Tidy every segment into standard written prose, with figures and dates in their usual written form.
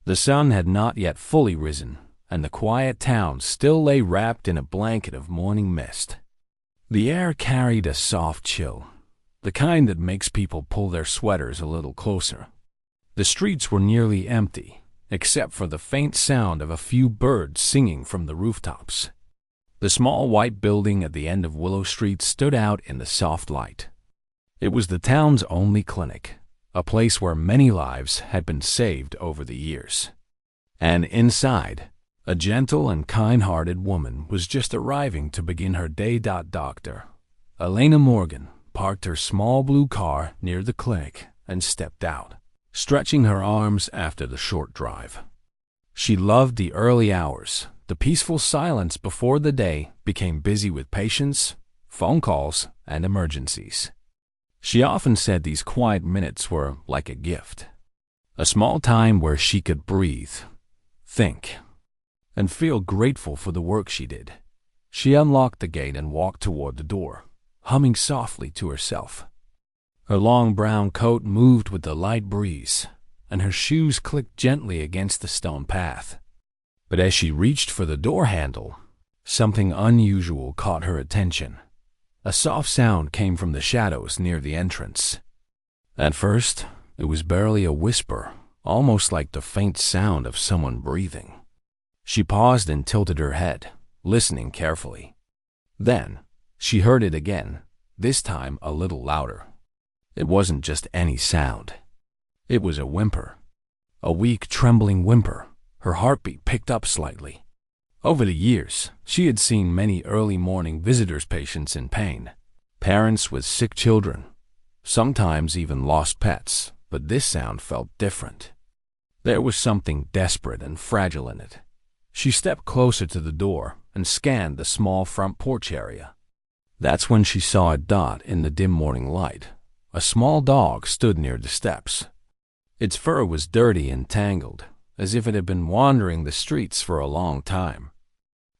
The sun had not yet fully risen, and the quiet town still lay wrapped in a blanket of morning mist. The air carried a soft chill, the kind that makes people pull their sweaters a little closer. The streets were nearly empty, except for the faint sound of a few birds singing from the rooftops. The small white building at the end of Willow Street stood out in the soft light. It was the town's only clinic, a place where many lives had been saved over the years. And inside, a gentle and kind-hearted woman was just arriving to begin her day. Dr. Elena Morgan parked her small blue car near the clinic and stepped out, stretching her arms after the short drive. She loved the early hours, the peaceful silence before the day became busy with patients, phone calls, and emergencies. She often said these quiet minutes were like a gift, a small time where she could breathe, think, and feel grateful for the work she did. She unlocked the gate and walked toward the door, humming softly to herself. Her long brown coat moved with the light breeze, and her shoes clicked gently against the stone path. But as she reached for the door handle, something unusual caught her attention. A soft sound came from the shadows near the entrance. At first, it was barely a whisper, almost like the faint sound of someone breathing. She paused and tilted her head, listening carefully. Then, she heard it again, this time a little louder. It wasn't just any sound. It was a whimper. A weak, trembling whimper. Her heartbeat picked up slightly. Over the years, she had seen many early morning visitors' patients in pain, parents with sick children, sometimes even lost pets, but this sound felt different. There was something desperate and fragile in it. She stepped closer to the door and scanned the small front porch area. That's when she saw a dot in the dim morning light. A small dog stood near the steps. Its fur was dirty and tangled, as if it had been wandering the streets for a long time.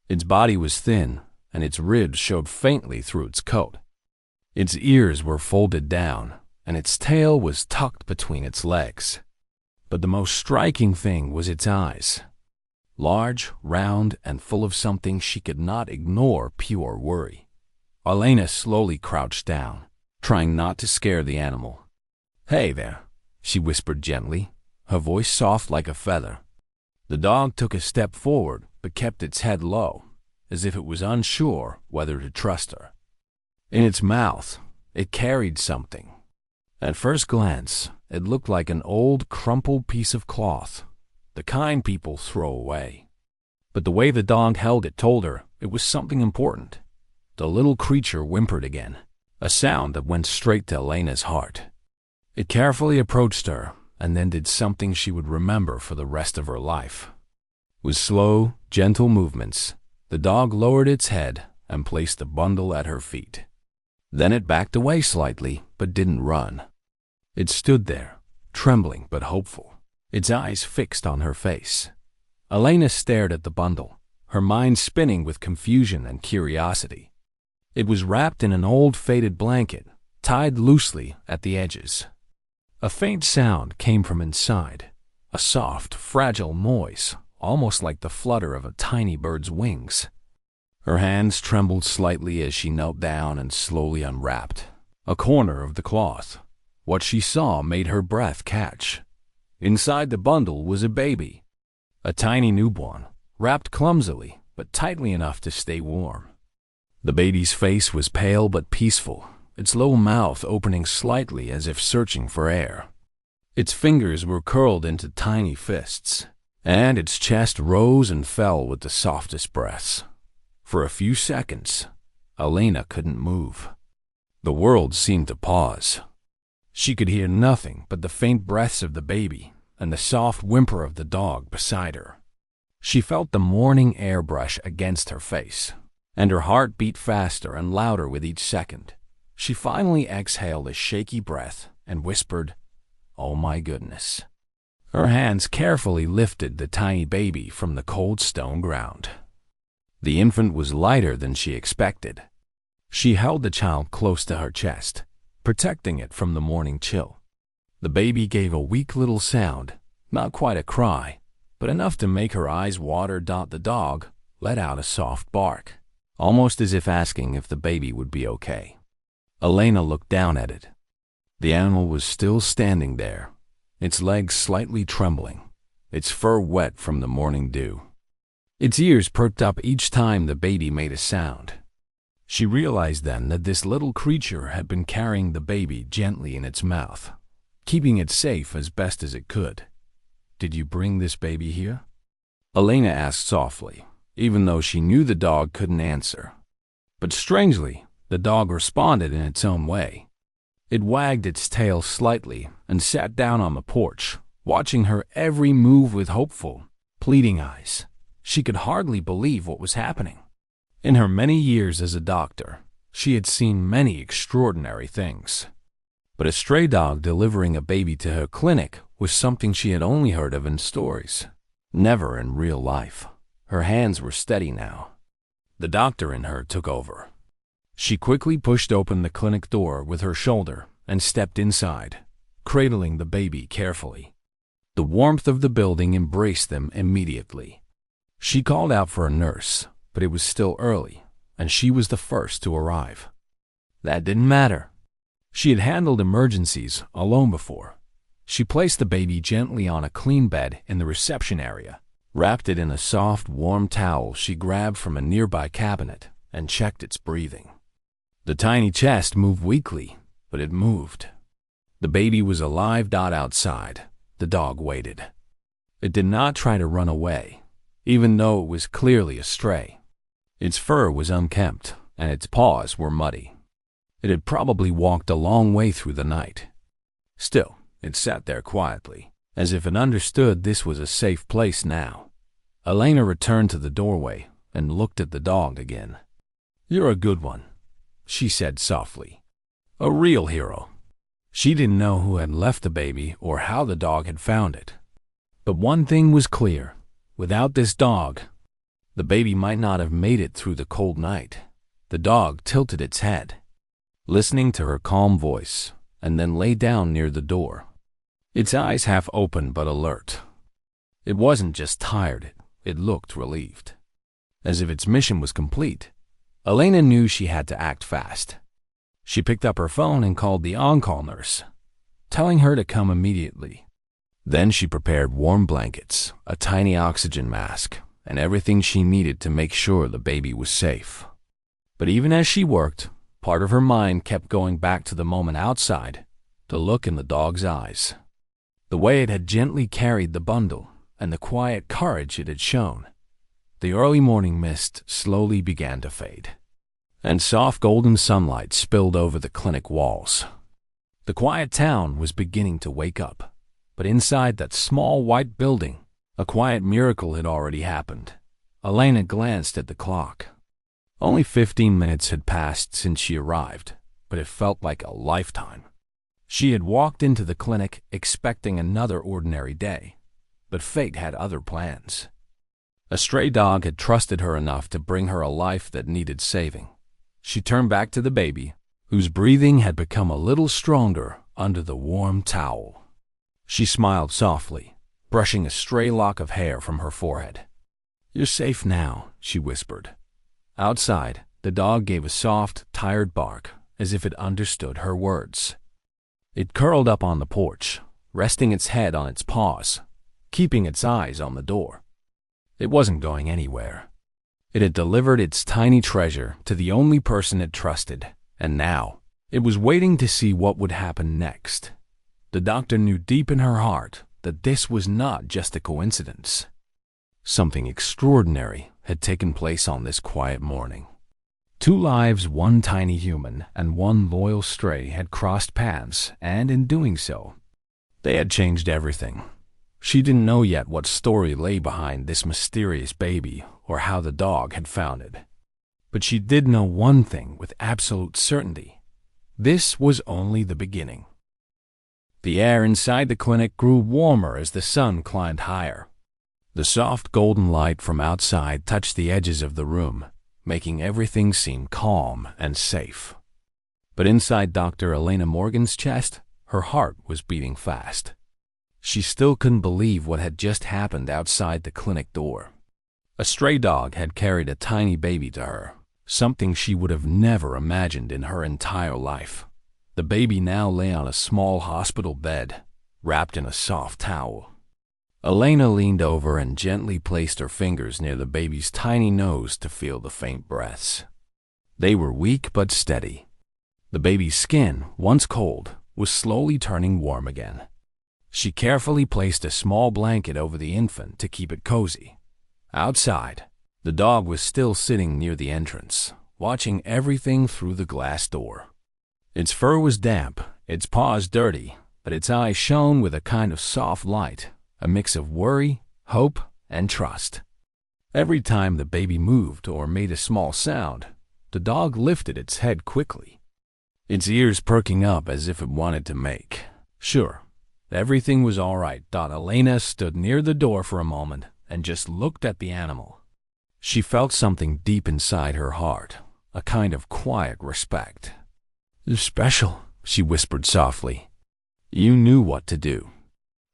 Its body was thin, and its ribs showed faintly through its coat. Its ears were folded down, and its tail was tucked between its legs. But the most striking thing was its eyes. Large, round, and full of something she could not ignore pure worry. Elena slowly crouched down, trying not to scare the animal. "Hey there," she whispered gently, her voice soft like a feather. The dog took a step forward, but kept its head low, as if it was unsure whether to trust her. In its mouth, it carried something. At first glance, it looked like an old, crumpled piece of cloth, the kind people throw away. But the way the dog held it told her it was something important. The little creature whimpered again, a sound that went straight to Elena's heart. It carefully approached her, and then did something she would remember for the rest of her life. With slow, gentle movements, the dog lowered its head and placed the bundle at her feet. Then it backed away slightly, but didn't run. It stood there, trembling but hopeful, its eyes fixed on her face. Elena stared at the bundle, her mind spinning with confusion and curiosity. It was wrapped in an old faded blanket, tied loosely at the edges. A faint sound came from inside, a soft, fragile noise, almost like the flutter of a tiny bird's wings. Her hands trembled slightly as she knelt down and slowly unwrapped a corner of the cloth. What she saw made her breath catch. Inside the bundle was a baby, a tiny newborn, wrapped clumsily but tightly enough to stay warm. The baby's face was pale but peaceful, its little mouth opening slightly as if searching for air. Its fingers were curled into tiny fists, and its chest rose and fell with the softest breaths. For a few seconds, Elena couldn't move. The world seemed to pause. She could hear nothing but the faint breaths of the baby and the soft whimper of the dog beside her. She felt the morning air brush against her face, and her heart beat faster and louder with each second. She finally exhaled a shaky breath and whispered, "Oh my goodness." Her hands carefully lifted the tiny baby from the cold stone ground. The infant was lighter than she expected. She held the child close to her chest, protecting it from the morning chill. The baby gave a weak little sound, not quite a cry, but enough to make her eyes water. The dog let out a soft bark, almost as if asking if the baby would be okay. Elena looked down at it. The animal was still standing there, its legs slightly trembling, its fur wet from the morning dew. Its ears perked up each time the baby made a sound. She realized then that this little creature had been carrying the baby gently in its mouth, keeping it safe as best as it could. "Did you bring this baby here?" Elena asked softly, even though she knew the dog couldn't answer. But strangely, the dog responded in its own way. It wagged its tail slightly and sat down on the porch, watching her every move with hopeful, pleading eyes. She could hardly believe what was happening. In her many years as a doctor, she had seen many extraordinary things. But a stray dog delivering a baby to her clinic was something she had only heard of in stories, never in real life. Her hands were steady now. The doctor in her took over. She quickly pushed open the clinic door with her shoulder and stepped inside, cradling the baby carefully. The warmth of the building embraced them immediately. She called out for a nurse, but it was still early, and she was the first to arrive. That didn't matter. She had handled emergencies alone before. She placed the baby gently on a clean bed in the reception area, wrapped it in a soft, warm towel she grabbed from a nearby cabinet, and checked its breathing. The tiny chest moved weakly, but it moved. The baby was alive. Outside, the dog waited. It did not try to run away, even though it was clearly a stray. Its fur was unkempt, and its paws were muddy. It had probably walked a long way through the night. Still, it sat there quietly, as if it understood this was a safe place now. Elena returned to the doorway and looked at the dog again. "You're a good one," she said softly. "A real hero." She didn't know who had left the baby or how the dog had found it. But one thing was clear. Without this dog, the baby might not have made it through the cold night. The dog tilted its head, listening to her calm voice, and then lay down near the door. Its eyes half open but alert. It wasn't just tired, it looked relieved. As if its mission was complete, Elena knew she had to act fast. She picked up her phone and called the on-call nurse, telling her to come immediately. Then she prepared warm blankets, a tiny oxygen mask, and everything she needed to make sure the baby was safe. But even as she worked, part of her mind kept going back to the moment outside, the look in the dog's eyes, the way it had gently carried the bundle, and the quiet courage it had shown. The early morning mist slowly began to fade, and soft golden sunlight spilled over the clinic walls. The quiet town was beginning to wake up. But inside that small white building, a quiet miracle had already happened. Elena glanced at the clock. Only 15 minutes had passed since she arrived, but it felt like a lifetime. She had walked into the clinic expecting another ordinary day, but fate had other plans. A stray dog had trusted her enough to bring her a life that needed saving. She turned back to the baby, whose breathing had become a little stronger under the warm towel. She smiled softly, brushing a stray lock of hair from her forehead. "You're safe now," she whispered. Outside, the dog gave a soft, tired bark, as if it understood her words. It curled up on the porch, resting its head on its paws, keeping its eyes on the door. It wasn't going anywhere. It had delivered its tiny treasure to the only person it trusted, and now it was waiting to see what would happen next. The doctor knew deep in her heart that this was not just a coincidence. Something extraordinary had taken place on this quiet morning. 2 lives, 1 tiny human, and 1 loyal stray had crossed paths, and in doing so, they had changed everything. She didn't know yet what story lay behind this mysterious baby or how the dog had found it. But she did know one thing with absolute certainty. This was only the beginning. The air inside the clinic grew warmer as the sun climbed higher. The soft golden light from outside touched the edges of the room, making everything seem calm and safe. But inside Dr. Elena Morgan's chest, her heart was beating fast. She still couldn't believe what had just happened outside the clinic door. A stray dog had carried a tiny baby to her, something she would have never imagined in her entire life. The baby now lay on a small hospital bed, wrapped in a soft towel. Elena leaned over and gently placed her fingers near the baby's tiny nose to feel the faint breaths. They were weak but steady. The baby's skin, once cold, was slowly turning warm again. She carefully placed a small blanket over the infant to keep it cozy. Outside, the dog was still sitting near the entrance, watching everything through the glass door. Its fur was damp, its paws dirty, but its eyes shone with a kind of soft light, a mix of worry, hope, and trust. Every time the baby moved or made a small sound, the dog lifted its head quickly, its ears perking up as if it wanted to make sure everything was all right. Elena stood near the door for a moment and just looked at the animal. She felt something deep inside her heart, a kind of quiet respect. "You're special," she whispered softly. You knew what to do.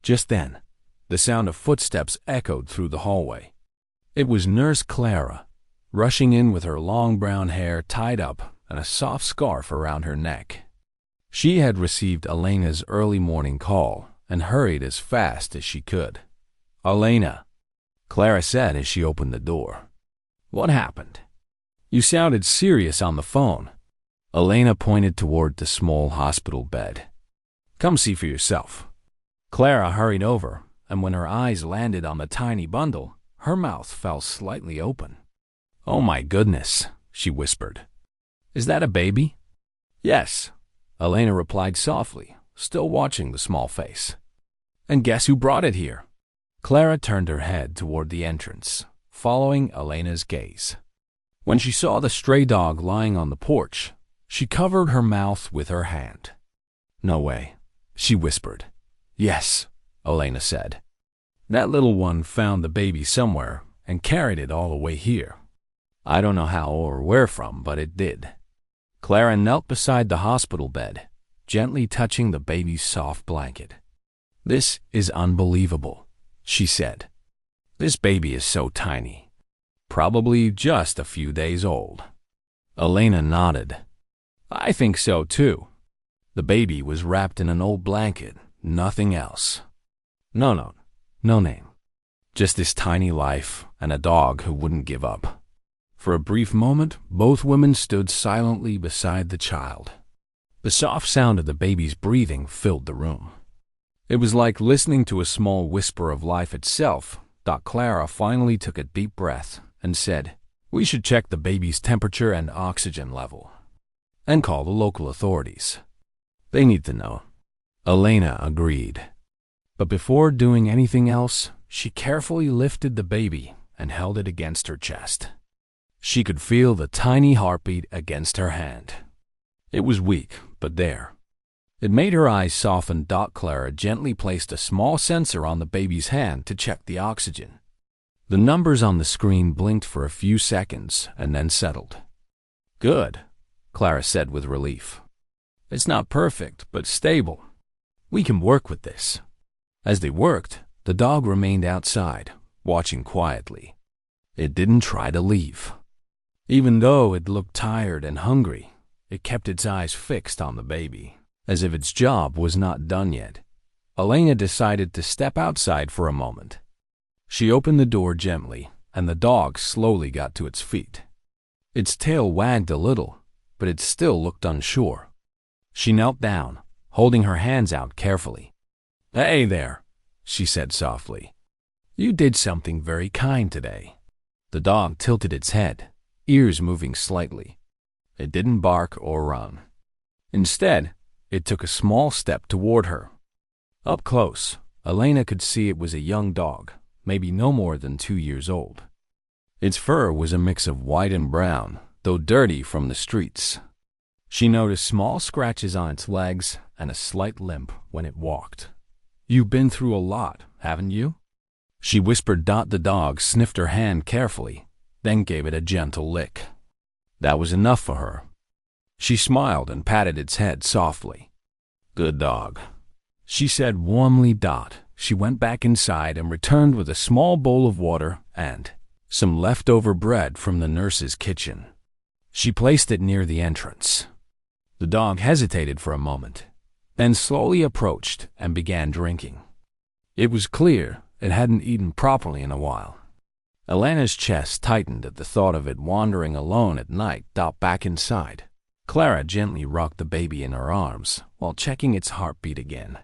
Just then, the sound of footsteps echoed through the hallway. It was Nurse Clara, rushing in with her long brown hair tied up and a soft scarf around her neck. She had received Elena's early morning call and hurried as fast as she could. "Elena," Clara said as she opened the door. "What happened? You sounded serious on the phone." Elena pointed toward the small hospital bed. "Come see for yourself." Clara hurried over, and when her eyes landed on the tiny bundle, her mouth fell slightly open. "Oh my goodness," she whispered. "Is that a baby?" "Yes," Elena replied softly, still watching the small face. "And guess who brought it here?" Clara turned her head toward the entrance, following Elena's gaze. When she saw the stray dog lying on the porch, she covered her mouth with her hand. "No way," she whispered. "Yes," Elena said. "That little one found the baby somewhere and carried it all the way here. I don't know how or where from, but it did." Clara knelt beside the hospital bed, gently touching the baby's soft blanket. "This is unbelievable," she said. "This baby is so tiny. Probably just a few days old." Elena nodded. "I think so too." The baby was wrapped in an old blanket, nothing else. No name. Just this tiny life and a dog who wouldn't give up. For a brief moment, both women stood silently beside the child. The soft sound of the baby's breathing filled the room. It was like listening to a small whisper of life itself. Clara finally took a deep breath and said, "We should check the baby's temperature and oxygen level, and call the local authorities. They need to know." Elena agreed. But before doing anything else, she carefully lifted the baby and held it against her chest. She could feel the tiny heartbeat against her hand. It was weak, but there. It made her eyes soften. Clara gently placed a small sensor on the baby's hand to check the oxygen. The numbers on the screen blinked for a few seconds and then settled. "Good," Clara said with relief. "It's not perfect, but stable. We can work with this." As they worked, the dog remained outside, watching quietly. It didn't try to leave. Even though it looked tired and hungry, it kept its eyes fixed on the baby, as if its job was not done yet. Elena decided to step outside for a moment. She opened the door gently, and the dog slowly got to its feet. Its tail wagged a little, but it still looked unsure. She knelt down, holding her hands out carefully. "Hey there," she said softly. "You did something very kind today." The dog tilted its head, ears moving slightly. It didn't bark or run. Instead, it took a small step toward her. Up close, Elena could see it was a young dog, maybe no more than 2 years old. Its fur was a mix of white and brown, though dirty from the streets. She noticed small scratches on its legs and a slight limp when it walked. "You've been through a lot, haven't you?" she whispered. The dog sniffed her hand carefully, then gave it a gentle lick. That was enough for her. She smiled and patted its head softly. "Good dog," she said warmly. she went back inside and returned with a small bowl of water and some leftover bread from the nurse's kitchen. She placed it near the entrance. The dog hesitated for a moment, then slowly approached and began drinking. It was clear it hadn't eaten properly in a while. Elena's chest tightened at the thought of it wandering alone at night back inside. Clara gently rocked the baby in her arms while checking its heartbeat again.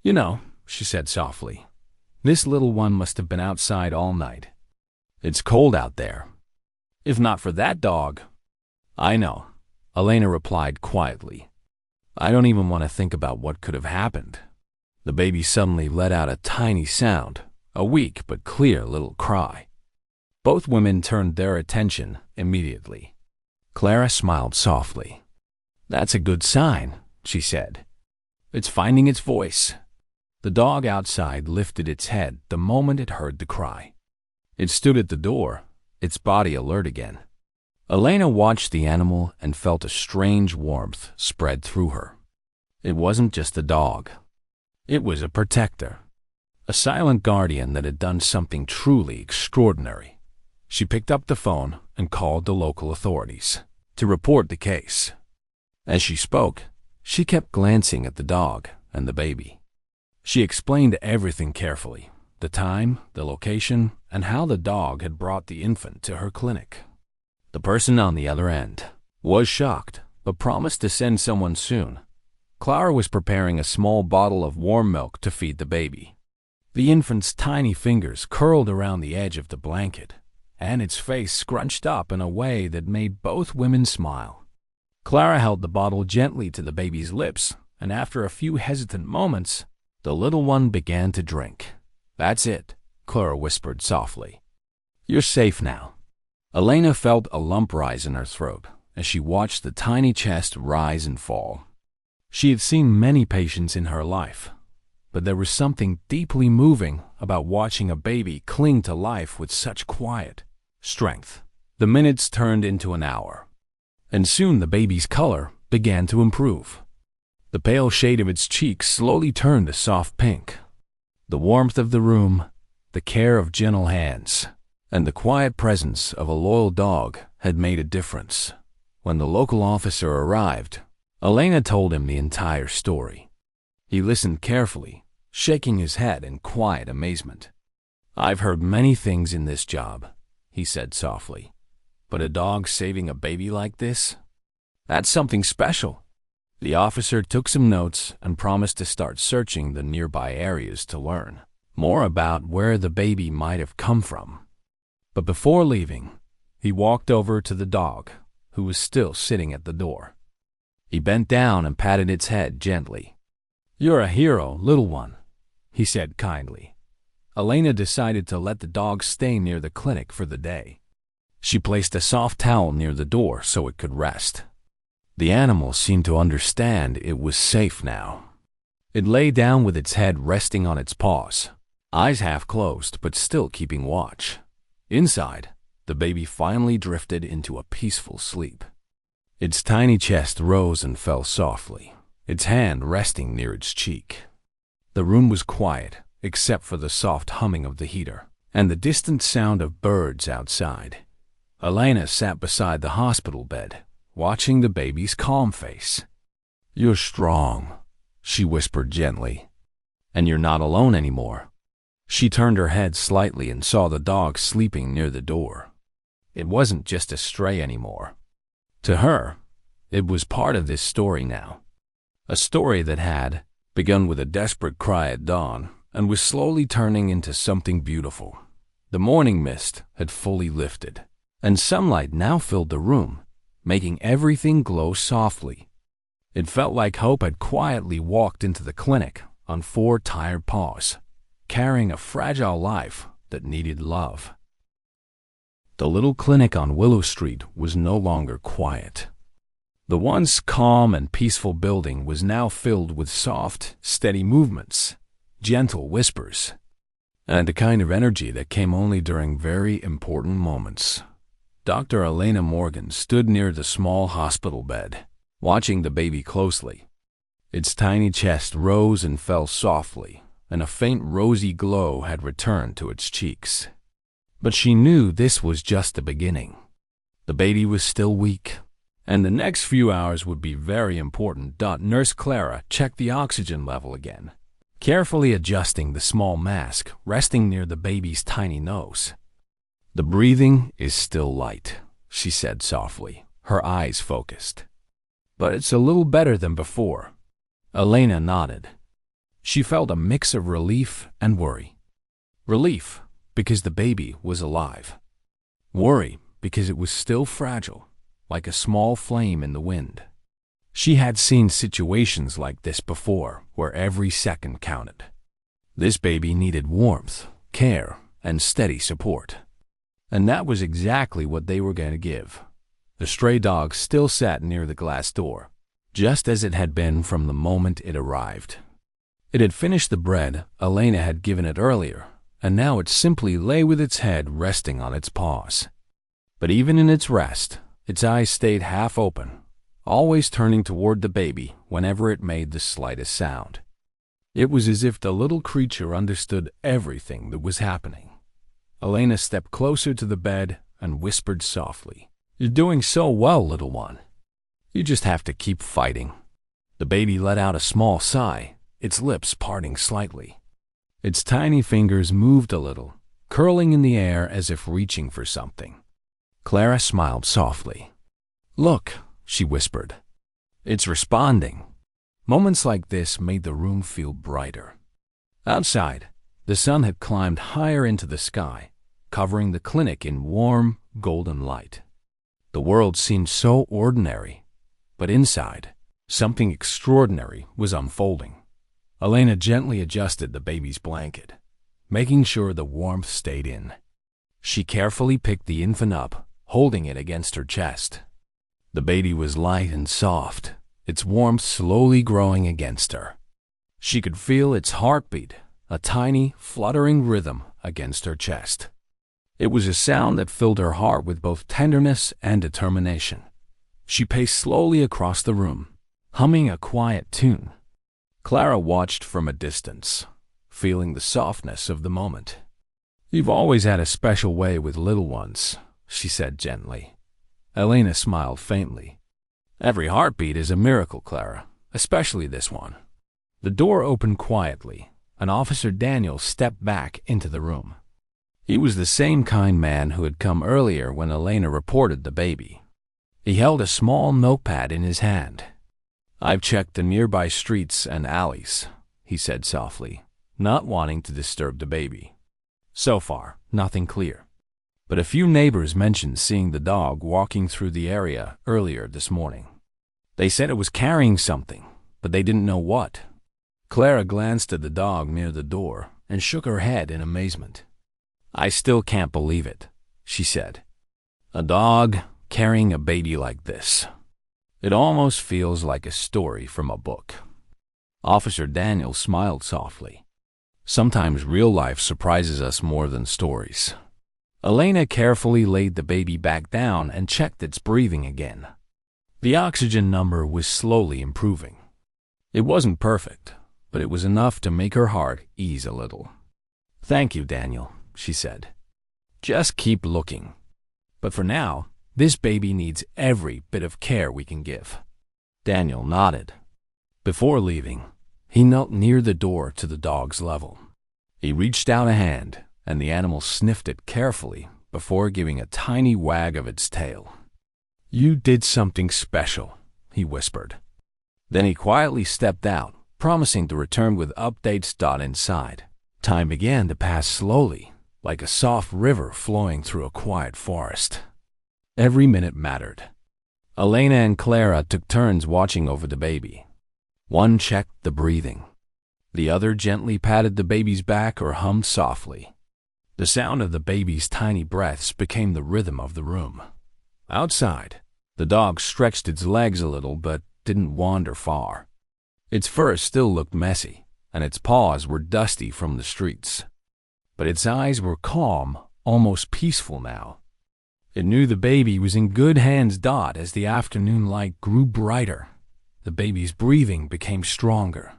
"You know," she said softly, "this little one must have been outside all night. It's cold out there. If not for that dog." "I know," Elena replied quietly. "I don't even want to think about what could have happened." The baby suddenly let out a tiny sound, a weak but clear little cry. Both women turned their attention immediately. Clara smiled softly. "That's a good sign," she said. "It's finding its voice." The dog outside lifted its head the moment it heard the cry. It stood at the door, its body alert again. Elena watched the animal and felt a strange warmth spread through her. It wasn't just a dog. It was a protector, a silent guardian that had done something truly extraordinary. She picked up the phone and called the local authorities to report the case. As she spoke, she kept glancing at the dog and the baby. She explained everything carefully, the time, the location, and how the dog had brought the infant to her clinic. The person on the other end was shocked, but promised to send someone soon. Clara was preparing a small bottle of warm milk to feed the baby. The infant's tiny fingers curled around the edge of the blanket, and its face scrunched up in a way that made both women smile. Clara held the bottle gently to the baby's lips, and after a few hesitant moments, the little one began to drink. "That's it," Clara whispered softly. "You're safe now." Elena felt a lump rise in her throat as she watched the tiny chest rise and fall. She had seen many patients in her life, but there was something deeply moving about watching a baby cling to life with such quiet strength. The minutes turned into an hour, and soon the baby's color began to improve. The pale shade of its cheeks slowly turned a soft pink. The warmth of the room, the care of gentle hands, and the quiet presence of a loyal dog had made a difference. When the local officer arrived, Elena told him the entire story. He listened carefully, shaking his head in quiet amazement. "I've heard many things in this job," he said softly, "but a dog saving a baby like this? That's something special." The officer took some notes and promised to start searching the nearby areas to learn more about where the baby might have come from. But before leaving, he walked over to the dog, who was still sitting at the door. He bent down and patted its head gently. "You're a hero, little one," he said kindly. Elena decided to let the dog stay near the clinic for the day. She placed a soft towel near the door so it could rest. The animal seemed to understand it was safe now. It lay down with its head resting on its paws, eyes half closed but still keeping watch. Inside, the baby finally drifted into a peaceful sleep. Its tiny chest rose and fell softly, its hand resting near its cheek. The room was quiet, except for the soft humming of the heater and the distant sound of birds outside. Elena sat beside the hospital bed, watching the baby's calm face. "You're strong," she whispered gently, "and you're not alone anymore." She turned her head slightly and saw the dog sleeping near the door. It wasn't just a stray anymore. To her, it was part of this story now. A story that had begun with a desperate cry at dawn and was slowly turning into something beautiful. The morning mist had fully lifted, and sunlight now filled the room, making everything glow softly. It felt like hope had quietly walked into the clinic on 4 tired paws, carrying a fragile life that needed love. The little clinic on Willow Street was no longer quiet. The once calm and peaceful building was now filled with soft, steady movements, gentle whispers, and a kind of energy that came only during very important moments. Dr. Elena Morgan stood near the small hospital bed, watching the baby closely. Its tiny chest rose and fell softly, and a faint rosy glow had returned to its cheeks. But she knew this was just the beginning. The baby was still weak, and the next few hours would be very important. Nurse Clara checked the oxygen level again, carefully adjusting the small mask resting near the baby's tiny nose. "The breathing is still light," she said softly, her eyes focused. "But it's a little better than before." Elena nodded. She felt a mix of relief and worry. Relief, because the baby was alive. Worry, because it was still fragile, like a small flame in the wind. She had seen situations like this before, where every second counted. This baby needed warmth, care, and steady support. And that was exactly what they were going to give. The stray dog still sat near the glass door, just as it had been from the moment it arrived. It had finished the bread Elena had given it earlier, and now it simply lay with its head resting on its paws. But even in its rest, its eyes stayed half open, always turning toward the baby whenever it made the slightest sound. It was as if the little creature understood everything that was happening. Elena stepped closer to the bed and whispered softly, "You're doing so well, little one. You just have to keep fighting." The baby let out a small sigh, its lips parting slightly. Its tiny fingers moved a little, curling in the air as if reaching for something. Clara smiled softly. "Look," she whispered. "It's responding." Moments like this made the room feel brighter. Outside, the sun had climbed higher into the sky, covering the clinic in warm, golden light. The world seemed so ordinary, but inside, something extraordinary was unfolding. Elena gently adjusted the baby's blanket, making sure the warmth stayed in. She carefully picked the infant up, holding it against her chest. The baby was light and soft, its warmth slowly growing against her. She could feel its heartbeat, a tiny, fluttering rhythm against her chest. It was a sound that filled her heart with both tenderness and determination. She paced slowly across the room, humming a quiet tune. Clara watched from a distance, feeling the softness of the moment. "You've always had a special way with little ones," she said gently. Elena smiled faintly. "Every heartbeat is a miracle, Clara, especially this one." The door opened quietly, and Officer Daniel stepped back into the room. He was the same kind man who had come earlier when Elena reported the baby. He held a small notepad in his hand. "I've checked the nearby streets and alleys," he said softly, not wanting to disturb the baby. "So far, nothing clear. But a few neighbors mentioned seeing the dog walking through the area earlier this morning. They said it was carrying something, but they didn't know what." Clara glanced at the dog near the door and shook her head in amazement. "I still can't believe it," she said. "A dog carrying a baby like this. It almost feels like a story from a book." Officer Daniel smiled softly. "Sometimes real life surprises us more than stories." Elena carefully laid the baby back down and checked its breathing again. The oxygen number was slowly improving. It wasn't perfect, but it was enough to make her heart ease a little. "Thank you, Daniel," she said. "Just keep looking. But for now, this baby needs every bit of care we can give." Daniel nodded. Before leaving, he knelt near the door to the dog's level. He reached out a hand, and the animal sniffed it carefully before giving a tiny wag of its tail. "You did something special," he whispered. Then he quietly stepped out, promising to return with updates. Inside, time began to pass slowly, like a soft river flowing through a quiet forest. Every minute mattered. Elena and Clara took turns watching over the baby. One checked the breathing. The other gently patted the baby's back or hummed softly. The sound of the baby's tiny breaths became the rhythm of the room. Outside, the dog stretched its legs a little but didn't wander far. Its fur still looked messy, and its paws were dusty from the streets. But its eyes were calm, almost peaceful now. It knew the baby was in good hands. As the afternoon light grew brighter, the baby's breathing became stronger.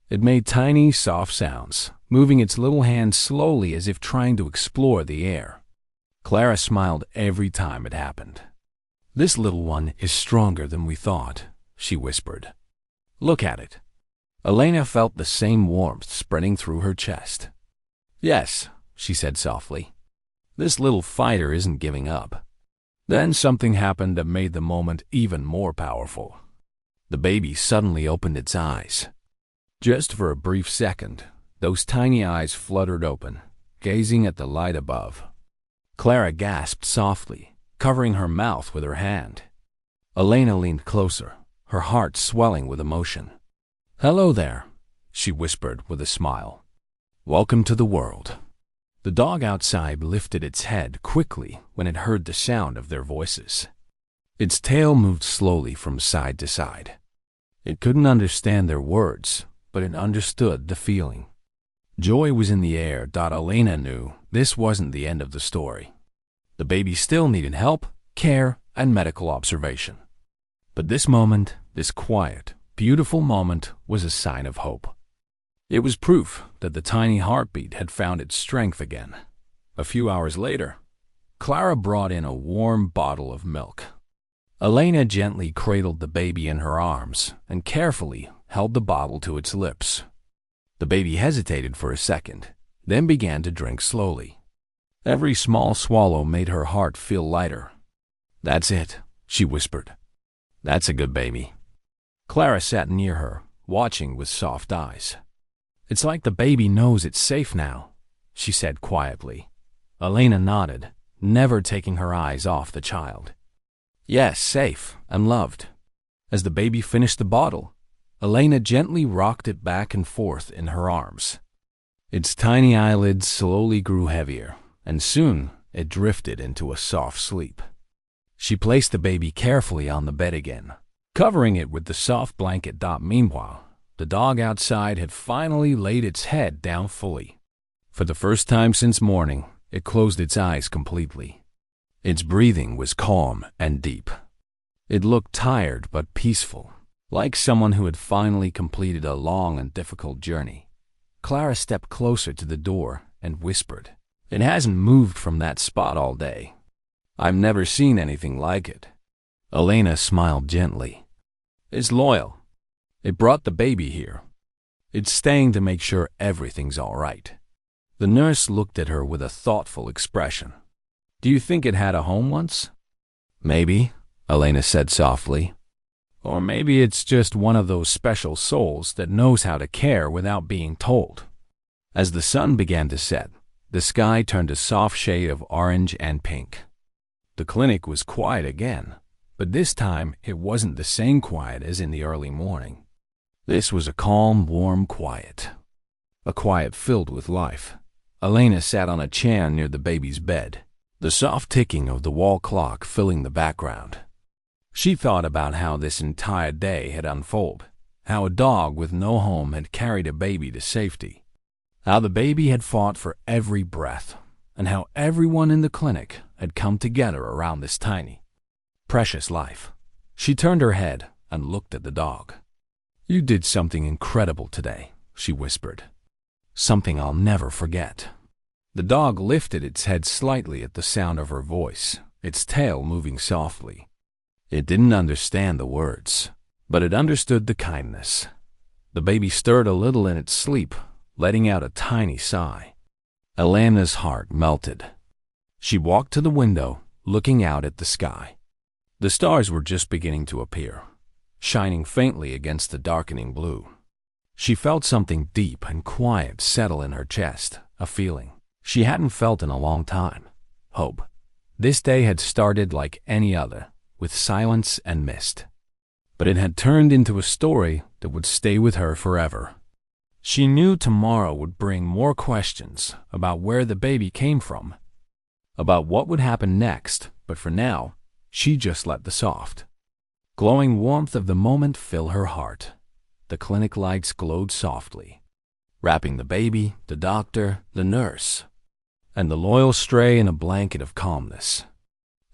It made tiny, soft sounds, moving its little hands slowly as if trying to explore the air. Clara smiled every time it happened. "This little one is stronger than we thought," she whispered. "Look at it." Elena felt the same warmth spreading through her chest. "Yes," she said softly. "This little fighter isn't giving up." Then something happened that made the moment even more powerful. The baby suddenly opened its eyes. Just for a brief second, those tiny eyes fluttered open, gazing at the light above. Clara gasped softly, covering her mouth with her hand. Elena leaned closer, her heart swelling with emotion. "Hello there," she whispered with a smile. "Welcome to the world." The dog outside lifted its head quickly when it heard the sound of their voices. Its tail moved slowly from side to side. It couldn't understand their words, but it understood the feeling. Joy was in the air. Elena knew this wasn't the end of the story. The baby still needed help, care, and medical observation. But this moment, this quiet, beautiful moment, was a sign of hope. It was proof that the tiny heartbeat had found its strength again. A few hours later, Clara brought in a warm bottle of milk. Elena gently cradled the baby in her arms and carefully held the bottle to its lips. The baby hesitated for a second, then began to drink slowly. Every small swallow made her heart feel lighter. "That's it," she whispered. "That's a good baby." Clara sat near her, watching with soft eyes. "It's like the baby knows it's safe now," she said quietly. Elena nodded, never taking her eyes off the child. "Yes, safe and loved." As the baby finished the bottle, Elena gently rocked it back and forth in her arms. Its tiny eyelids slowly grew heavier, and soon it drifted into a soft sleep. She placed the baby carefully on the bed again, covering it with the soft blanket. Meanwhile, the dog outside had finally laid its head down fully. For the first time since morning, it closed its eyes completely. Its breathing was calm and deep. It looked tired but peaceful, like someone who had finally completed a long and difficult journey. Clara stepped closer to the door and whispered, "It hasn't moved from that spot all day. I've never seen anything like it." Elena smiled gently. "It's loyal. It brought the baby here. It's staying to make sure everything's all right." The nurse looked at her with a thoughtful expression. "Do you think it had a home once?" "Maybe," Elena said softly. "Or maybe it's just one of those special souls that knows how to care without being told." As the sun began to set, the sky turned a soft shade of orange and pink. The clinic was quiet again, but this time it wasn't the same quiet as in the early morning. This was a calm, warm quiet. A quiet filled with life. Elena sat on a chair near the baby's bed, the soft ticking of the wall clock filling the background. She thought about how this entire day had unfolded, how a dog with no home had carried a baby to safety, how the baby had fought for every breath, and how everyone in the clinic had come together around this tiny, precious life. She turned her head and looked at the dog. "You did something incredible today," she whispered. "Something I'll never forget." The dog lifted its head slightly at the sound of her voice, its tail moving softly. It didn't understand the words, but it understood the kindness. The baby stirred a little in its sleep, letting out a tiny sigh. Elena's heart melted. She walked to the window, looking out at the sky. The stars were just beginning to appear, shining faintly against the darkening blue. She felt something deep and quiet settle in her chest, a feeling she hadn't felt in a long time. Hope. This day had started like any other, with silence and mist. But it had turned into a story that would stay with her forever. She knew tomorrow would bring more questions about where the baby came from, about what would happen next, but for now, she just let the soft, glowing warmth of the moment fill her heart. The clinic lights glowed softly, wrapping the baby, the doctor, the nurse, and the loyal stray in a blanket of calmness.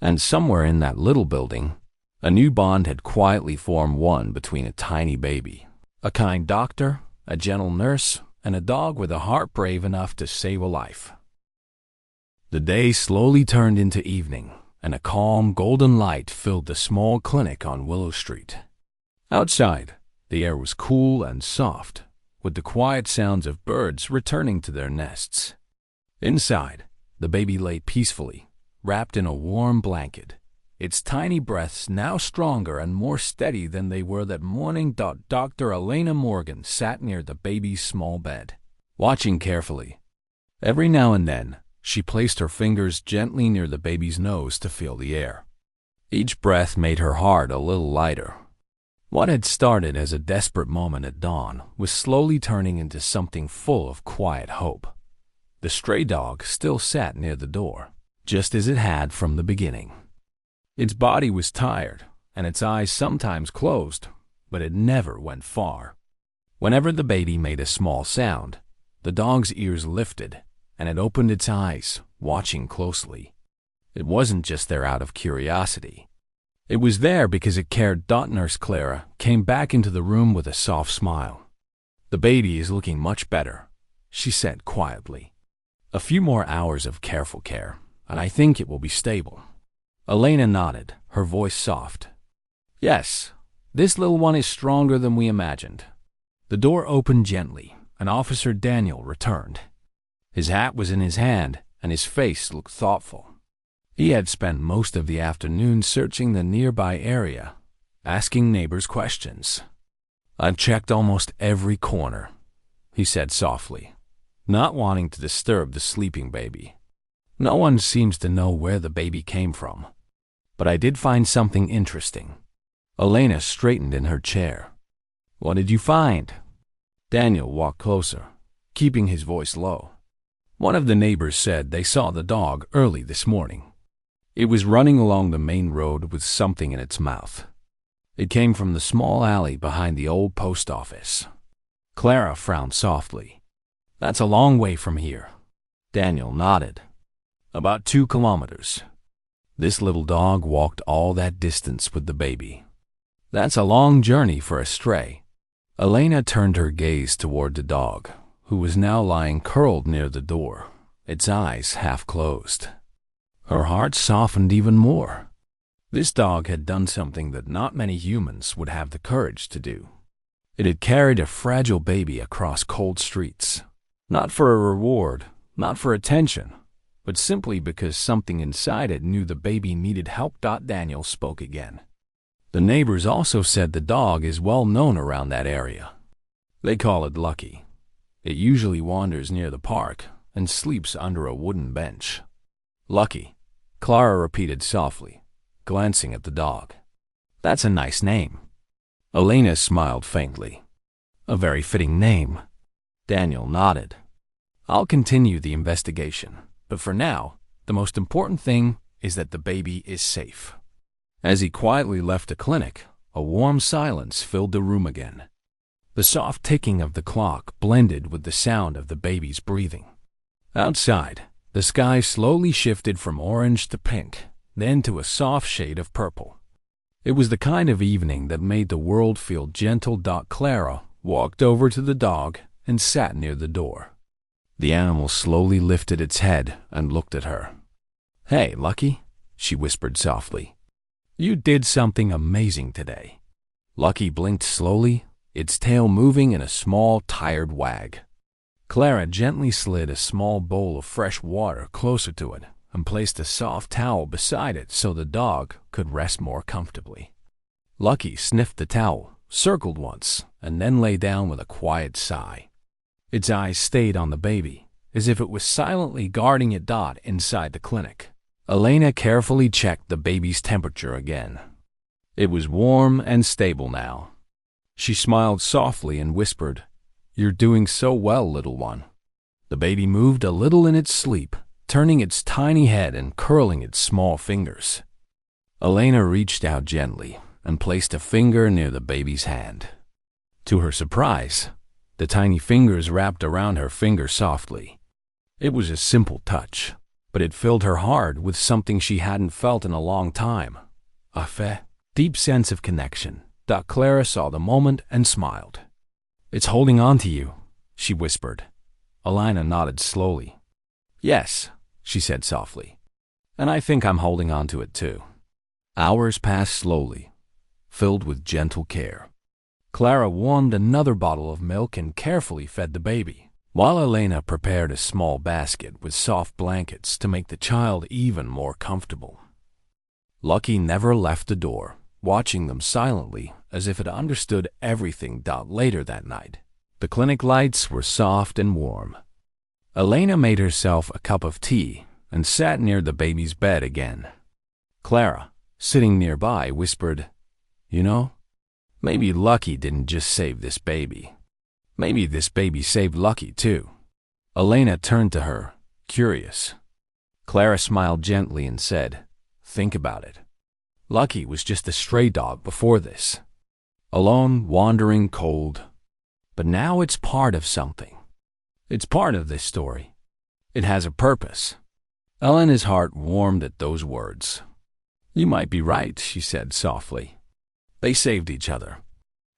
And somewhere in that little building, a new bond had quietly formed, one between a tiny baby, a kind doctor, a gentle nurse, and a dog with a heart brave enough to save a life. The day slowly turned into evening, and a calm golden light filled the small clinic on Willow Street. Outside, the air was cool and soft, with the quiet sounds of birds returning to their nests. Inside, the baby lay peacefully, wrapped in a warm blanket, its tiny breaths now stronger and more steady than they were that morning. Dr. Elena Morgan sat near the baby's small bed, watching carefully. Every now and then, she placed her fingers gently near the baby's nose to feel the air. Each breath made her heart a little lighter. What had started as a desperate moment at dawn was slowly turning into something full of quiet hope. The stray dog still sat near the door, just as it had from the beginning. Its body was tired, and its eyes sometimes closed, but it never went far. Whenever the baby made a small sound, the dog's ears lifted, and it opened its eyes, watching closely. It wasn't just there out of curiosity. It was there because it cared. Nurse Clara came back into the room with a soft smile. "The baby is looking much better," she said quietly. "A few more hours of careful care, and I think it will be stable." Elena nodded, her voice soft. "Yes, this little one is stronger than we imagined." The door opened gently, and Officer Daniel returned. His hat was in his hand, and his face looked thoughtful. He had spent most of the afternoon searching the nearby area, asking neighbors questions. "I've checked almost every corner," he said softly, not wanting to disturb the sleeping baby. "No one seems to know where the baby came from. But I did find something interesting." Elena straightened in her chair. "What did you find?" Daniel walked closer, keeping his voice low. "One of the neighbors said they saw the dog early this morning. It was running along the main road with something in its mouth. It came from the small alley behind the old post office." Clara frowned softly. "That's a long way from here." Daniel nodded. "About 2 kilometers. This little dog walked all that distance with the baby. That's a long journey for a stray." Elena turned her gaze toward the dog, who was now lying curled near the door, its eyes half closed. Her heart softened even more. This dog had done something that not many humans would have the courage to do. It had carried a fragile baby across cold streets, not for a reward, not for attention, but simply because something inside it knew the baby needed help. Daniel spoke again. "The neighbors also said the dog is well known around that area. They call it Lucky. It usually wanders near the park and sleeps under a wooden bench." "Lucky," Clara repeated softly, glancing at the dog. "That's a nice name." Elena smiled faintly. "A very fitting name." Daniel nodded. "I'll continue the investigation. But for now, the most important thing is that the baby is safe." As he quietly left the clinic, a warm silence filled the room again. The soft ticking of the clock blended with the sound of the baby's breathing. Outside, the sky slowly shifted from orange to pink, then to a soft shade of purple. It was the kind of evening that made the world feel gentle. Clara walked over to the dog and sat near the door. The animal slowly lifted its head and looked at her. "Hey, Lucky," she whispered softly. "You did something amazing today." Lucky blinked slowly, its tail moving in a small, tired wag. Clara gently slid a small bowl of fresh water closer to it and placed a soft towel beside it so the dog could rest more comfortably. Lucky sniffed the towel, circled once, and then lay down with a quiet sigh. Its eyes stayed on the baby, as if it was silently guarding it. Inside the clinic, Elena carefully checked the baby's temperature again. It was warm and stable now. She smiled softly and whispered, "You're doing so well, little one." The baby moved a little in its sleep, turning its tiny head and curling its small fingers. Elena reached out gently and placed a finger near the baby's hand. To her surprise, the tiny fingers wrapped around her finger softly. It was a simple touch, but it filled her heart with something she hadn't felt in a long time. A deep sense of connection. Clara saw the moment and smiled. It's holding on to you, she whispered. Elena nodded slowly. Yes, she said softly. And I think I'm holding on to it too. Hours passed slowly, filled with gentle care. Clara warmed another bottle of milk and carefully fed the baby, while Elena prepared a small basket with soft blankets to make the child even more comfortable. Lucky never left the door, watching them silently as if it understood everything. Later that night, the clinic lights were soft and warm. Elena made herself a cup of tea and sat near the baby's bed again. Clara, sitting nearby, whispered, "You know, maybe Lucky didn't just save this baby. Maybe this baby saved Lucky too." Elena turned to her, curious. Clara smiled gently and said, "Think about it. Lucky was just a stray dog before this. Alone, wandering, cold. But now it's part of something. It's part of this story. It has a purpose." Elena's heart warmed at those words. "You might be right," she said softly. They saved each other.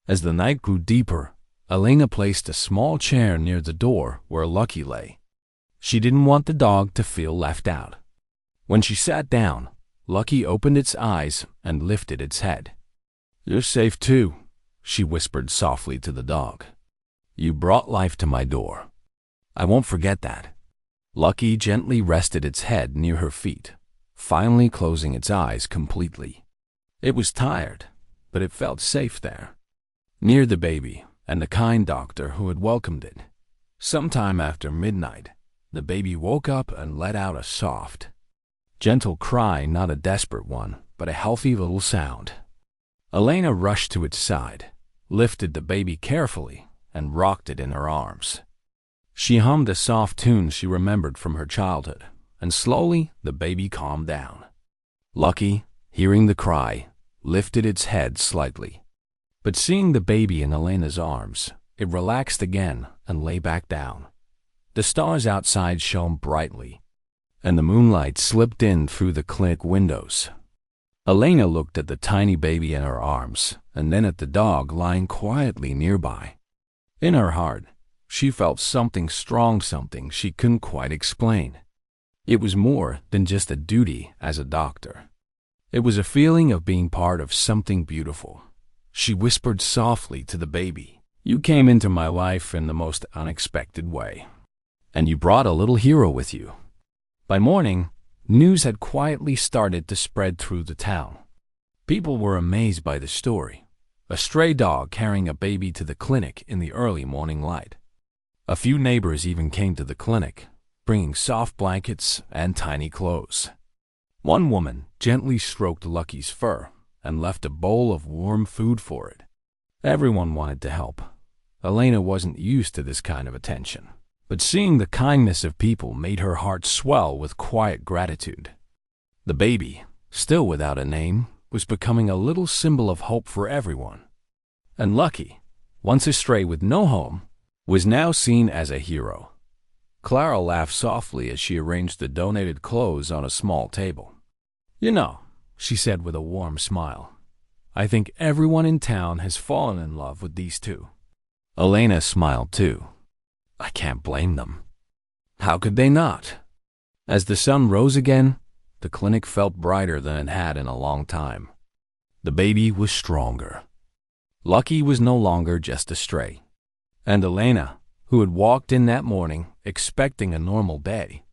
As the night grew deeper, Elena placed a small chair near the door where Lucky lay. She didn't want the dog to feel left out. When she sat down, Lucky opened its eyes and lifted its head. "You're safe too," she whispered softly to the dog. "You brought life to my door. I won't forget that." Lucky gently rested its head near her feet, finally closing its eyes completely. It was tired, but it felt safe there, near the baby and the kind doctor who had welcomed it. Sometime after midnight, the baby woke up and let out a soft, gentle cry, not a desperate one, but a healthy little sound. Elena rushed to its side, lifted the baby carefully, and rocked it in her arms. She hummed a soft tune she remembered from her childhood, and slowly the baby calmed down. Lucky, hearing the cry, lifted its head slightly. But seeing the baby in Elena's arms, it relaxed again and lay back down. The stars outside shone brightly, and the moonlight slipped in through the clinic windows. Elena looked at the tiny baby in her arms and then at the dog lying quietly nearby. In her heart, she felt something strong, something she couldn't quite explain. It was more than just a duty as a doctor. It was a feeling of being part of something beautiful. She whispered softly to the baby, "You came into my life in the most unexpected way, and you brought a little hero with you." By morning, news had quietly started to spread through the town. People were amazed by the story. A stray dog carrying a baby to the clinic in the early morning light. A few neighbors even came to the clinic, bringing soft blankets and tiny clothes. One woman gently stroked Lucky's fur and left a bowl of warm food for it. Everyone wanted to help. Elena wasn't used to this kind of attention, but seeing the kindness of people made her heart swell with quiet gratitude. The baby, still without a name, was becoming a little symbol of hope for everyone. And Lucky, once a stray with no home, was now seen as a hero. Clara laughed softly as she arranged the donated clothes on a small table. "You know," she said with a warm smile, "I think everyone in town has fallen in love with these two." Elena smiled too. I can't blame them. How could they not? As the sun rose again, the clinic felt brighter than it had in a long time. The baby was stronger. Lucky was no longer just a stray. And Elena, who had walked in that morning expecting a normal day,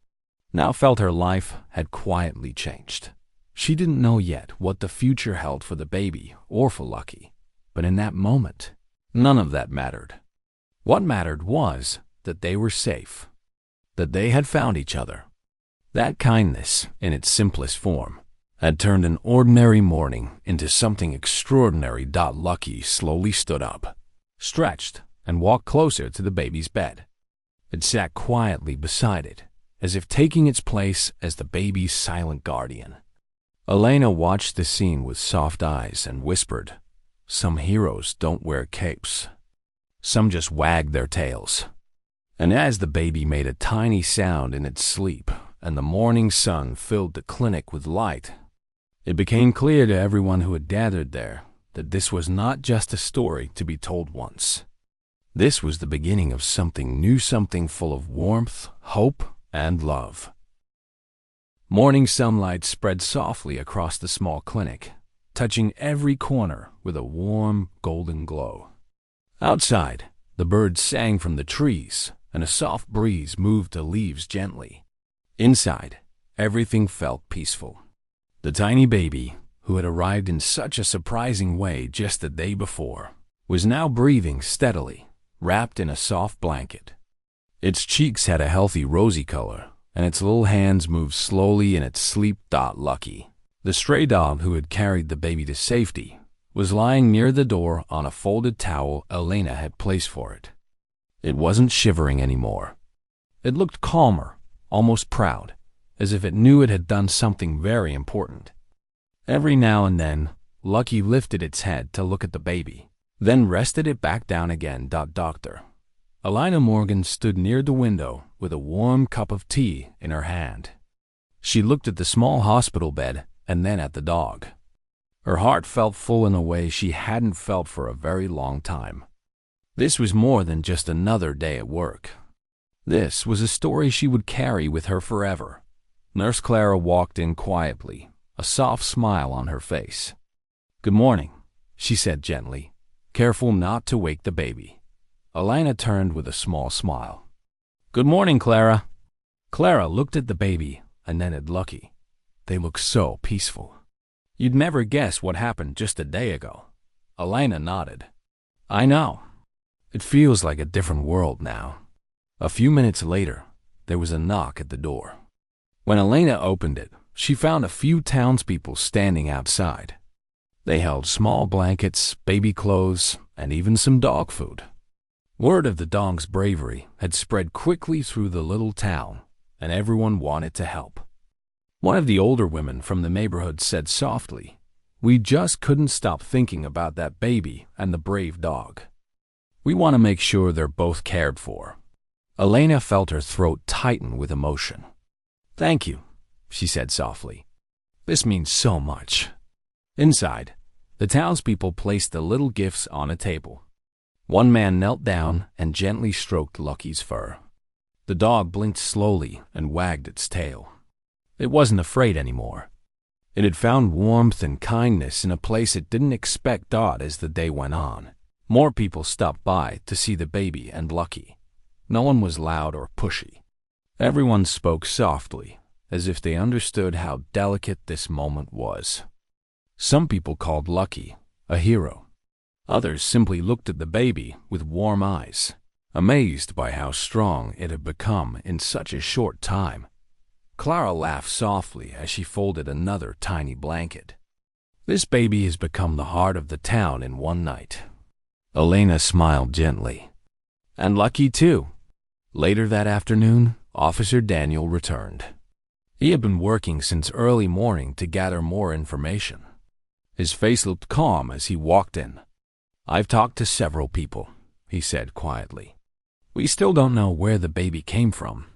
now felt her life had quietly changed. She didn't know yet what the future held for the baby or for Lucky, but in that moment, none of that mattered. What mattered was that they were safe, that they had found each other. That kindness, in its simplest form, had turned an ordinary morning into something extraordinary. Lucky slowly stood up, stretched, and walked closer to the baby's bed. It sat quietly beside it, as if taking its place as the baby's silent guardian. Elena watched the scene with soft eyes and whispered, "Some heroes don't wear capes. Some just wag their tails." And as the baby made a tiny sound in its sleep and the morning sun filled the clinic with light, it became clear to everyone who had gathered there that this was not just a story to be told once. This was the beginning of something new, something full of warmth, hope, and love. Morning sunlight spread softly across the small clinic, touching every corner with a warm, golden glow. Outside, the birds sang from the trees, and a soft breeze moved the leaves gently. Inside, everything felt peaceful. The tiny baby, who had arrived in such a surprising way just the day before, was now breathing steadily, wrapped in a soft blanket. Its cheeks had a healthy rosy color, and its little hands moved slowly in its sleep. Lucky, the stray dog who had carried the baby to safety, was lying near the door on a folded towel Elena had placed for it. It wasn't shivering anymore. It looked calmer, almost proud, as if it knew it had done something very important. Every now and then, Lucky lifted its head to look at the baby, then rested it back down again. Dr. Elena Morgan stood near the window with a warm cup of tea in her hand. She looked at the small hospital bed and then at the dog. Her heart felt full in a way she hadn't felt for a very long time. This was more than just another day at work. This was a story she would carry with her forever. Nurse Clara walked in quietly, a soft smile on her face. "Good morning," she said gently, careful not to wake the baby. Elena turned with a small smile. "Good morning, Clara." Clara looked at the baby and then at Lucky. They looked so peaceful. "You'd never guess what happened just a day ago." Elena nodded. "I know. It feels like a different world now." A few minutes later, there was a knock at the door. When Elena opened it, she found a few townspeople standing outside. They held small blankets, baby clothes, and even some dog food. Word of the dog's bravery had spread quickly through the little town, and everyone wanted to help. One of the older women from the neighborhood said softly, "We just couldn't stop thinking about that baby and the brave dog. We want to make sure they're both cared for." Elena felt her throat tighten with emotion. "Thank you," she said softly. "This means so much." Inside, the townspeople placed the little gifts on a table. One man knelt down and gently stroked Lucky's fur. The dog blinked slowly and wagged its tail. It wasn't afraid anymore. It had found warmth and kindness in a place it didn't expect. As the day went on, more people stopped by to see the baby and Lucky. No one was loud or pushy. Everyone spoke softly, as if they understood how delicate this moment was. Some people called Lucky a hero. Others simply looked at the baby with warm eyes, amazed by how strong it had become in such a short time. Clara laughed softly as she folded another tiny blanket. "This baby has become the heart of the town in one night." Elena smiled gently. "And Lucky too." Later that afternoon, Officer Daniel returned. He had been working since early morning to gather more information. His face looked calm as he walked in. "I've talked to several people," he said quietly. "We still don't know where the baby came from.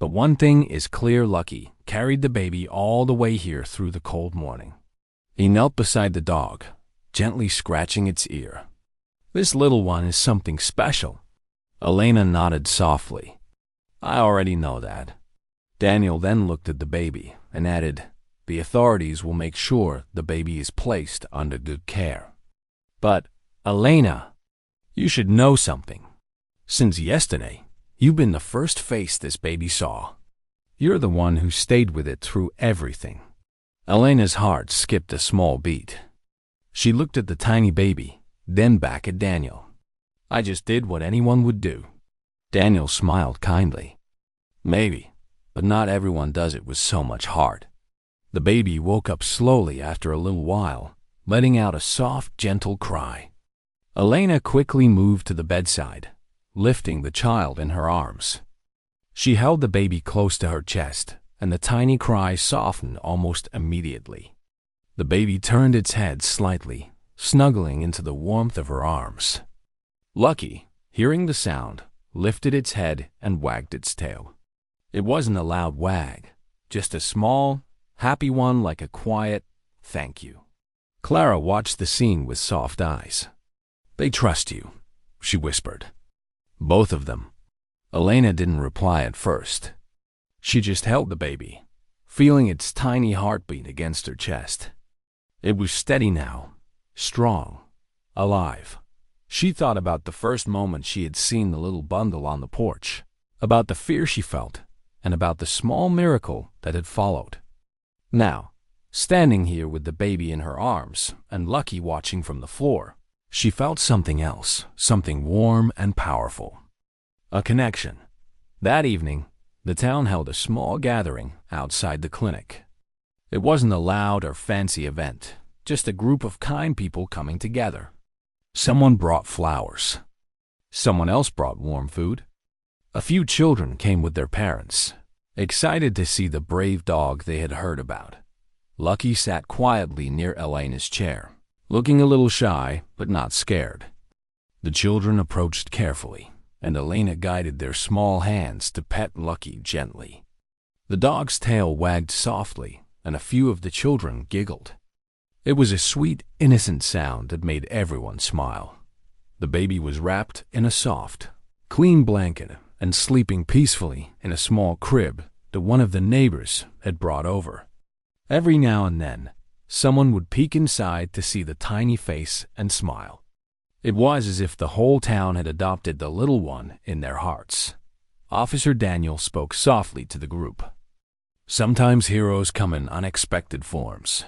But one thing is clear: Lucky carried the baby all the way here through the cold morning." He knelt beside the dog, gently scratching its ear. "This little one is something special." Elena nodded softly. "I already know that." Daniel then looked at the baby and added, "The authorities will make sure the baby is placed under good care." "But, Elena, you should know something. Since yesterday, you've been the first face this baby saw. You're the one who stayed with it through everything." Elena's heart skipped a small beat. She looked at the tiny baby, then back at Daniel. "I just did what anyone would do." Daniel smiled kindly. "Maybe, but not everyone does it with so much heart." The baby woke up slowly after a little while, letting out a soft, gentle cry. Elena quickly moved to the bedside, lifting the child in her arms. She held the baby close to her chest, and the tiny cry softened almost immediately. The baby turned its head slightly, snuggling into the warmth of her arms. Lucky, hearing the sound, lifted its head and wagged its tail. It wasn't a loud wag, just a small, happy one, like a quiet thank you. Clara watched the scene with soft eyes. "They trust you," she whispered. Both of them. Elena didn't reply at first. She just held the baby, feeling its tiny heartbeat against her chest. It was steady now, strong, alive. She thought about the first moment she had seen the little bundle on the porch, about the fear she felt, and about the small miracle that had followed. Now, standing here with the baby in her arms and Lucky watching from the floor, she felt something else, something warm and powerful. A connection. That evening, the town held a small gathering outside the clinic. It wasn't a loud or fancy event, just a group of kind people coming together. Someone brought flowers. Someone else brought warm food. A few children came with their parents, excited to see the brave dog they had heard about. Lucky sat quietly near Elena's chair, looking a little shy but not scared. The children approached carefully, and Elena guided their small hands to pet Lucky gently. The dog's tail wagged softly, and a few of the children giggled. It was a sweet, innocent sound that made everyone smile. The baby was wrapped in a soft, clean blanket and sleeping peacefully in a small crib that one of the neighbors had brought over. Every now and then, someone would peek inside to see the tiny face and smile. It was as if the whole town had adopted the little one in their hearts. Officer Daniel spoke softly to the group. Sometimes heroes come in unexpected forms.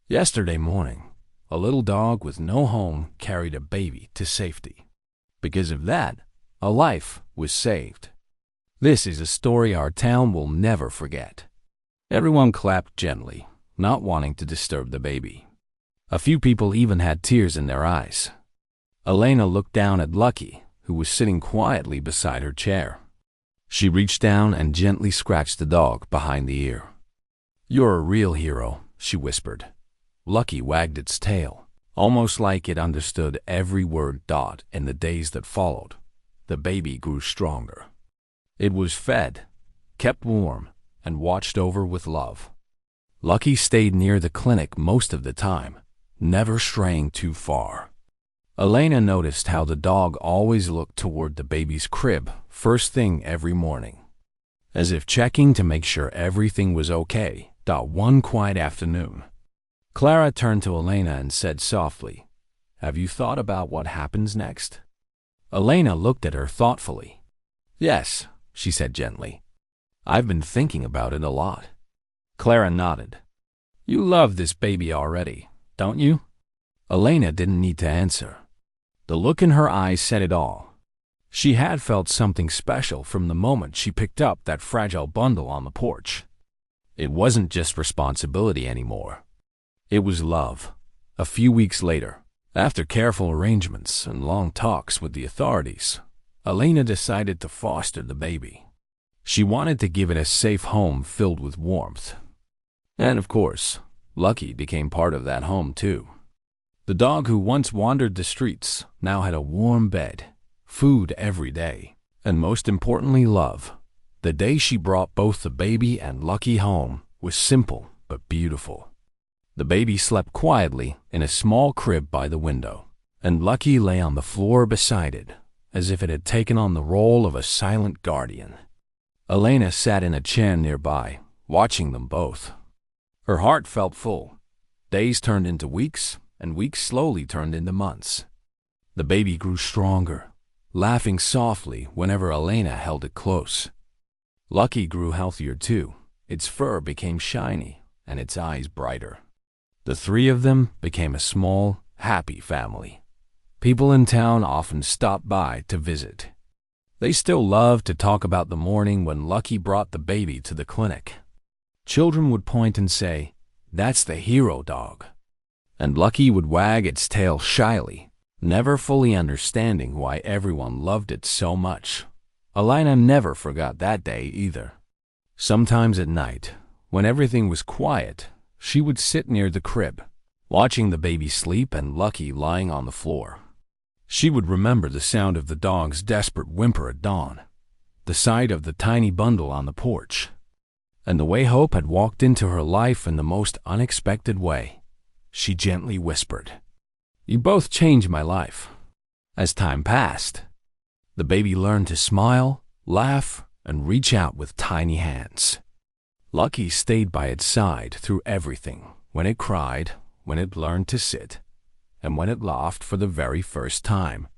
Yesterday morning, a little dog with no home carried a baby to safety. Because of that, a life was saved. This is a story our town will never forget. Everyone clapped gently, not wanting to disturb the baby. A few people even had tears in their eyes. Elena looked down at Lucky, who was sitting quietly beside her chair. She reached down and gently scratched the dog behind the ear. "You're a real hero," she whispered. Lucky wagged its tail, almost like it understood every word Dot in the days that followed. The baby grew stronger. It was fed, kept warm, and watched over with love. Lucky stayed near the clinic most of the time, never straying too far. Elena noticed how the dog always looked toward the baby's crib first thing every morning, as if checking to make sure everything was okay. One quiet afternoon, Clara turned to Elena and said softly, "Have you thought about what happens next?" Elena looked at her thoughtfully. "Yes," she said gently. "I've been thinking about it a lot." Clara nodded. "You love this baby already, don't you?" Elena didn't need to answer. The look in her eyes said it all. She had felt something special from the moment she picked up that fragile bundle on the porch. It wasn't just responsibility anymore. It was love. A few weeks later, after careful arrangements and long talks with the authorities, Elena decided to foster the baby. She wanted to give it a safe home filled with warmth. And of course, Lucky became part of that home too. The dog who once wandered the streets now had a warm bed, food every day, and most importantly, love. The day she brought both the baby and Lucky home was simple but beautiful. The baby slept quietly in a small crib by the window, and Lucky lay on the floor beside it, as if it had taken on the role of a silent guardian. Elena sat in a chair nearby, watching them both. Her heart felt full. Days turned into weeks, and weeks slowly turned into months. The baby grew stronger, laughing softly whenever Elena held it close. Lucky grew healthier too. Its fur became shiny, and its eyes brighter. The three of them became a small, happy family. People in town often stopped by to visit. They still loved to talk about the morning when Lucky brought the baby to the clinic. Children would point and say, "That's the hero dog." And Lucky would wag its tail shyly, never fully understanding why everyone loved it so much. Elena never forgot that day either. Sometimes at night, when everything was quiet, she would sit near the crib, watching the baby sleep and Lucky lying on the floor. She would remember the sound of the dog's desperate whimper at dawn, the sight of the tiny bundle on the porch, and the way hope had walked into her life in the most unexpected way. She gently whispered, "You both changed my life." As time passed, The baby learned to smile, laugh, and reach out with tiny hands. Lucky stayed by its side through everything, when it cried, when it learned to sit, and when it laughed for the very first time.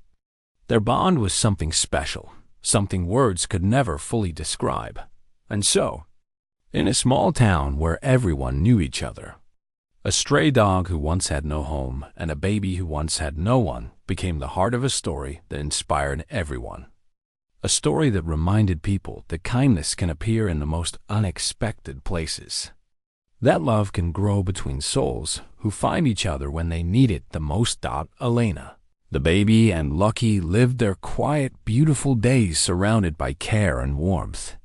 Their bond was something special, something words could never fully describe. And so, in a small town where everyone knew each other, a stray dog who once had no home and a baby who once had no one became the heart of a story that inspired everyone. A story that reminded people that kindness can appear in the most unexpected places. That love can grow between souls who find each other when they need it the most. Elena. The baby and Lucky lived their quiet, beautiful days surrounded by care and warmth.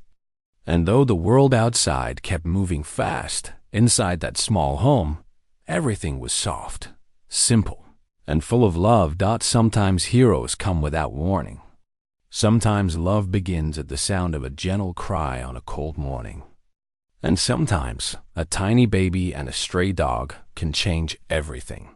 And though the world outside kept moving fast, inside that small home, everything was soft, simple, and full of love. Sometimes heroes come without warning. Sometimes love begins at the sound of a gentle cry on a cold morning. And sometimes a tiny baby and a stray dog can change everything.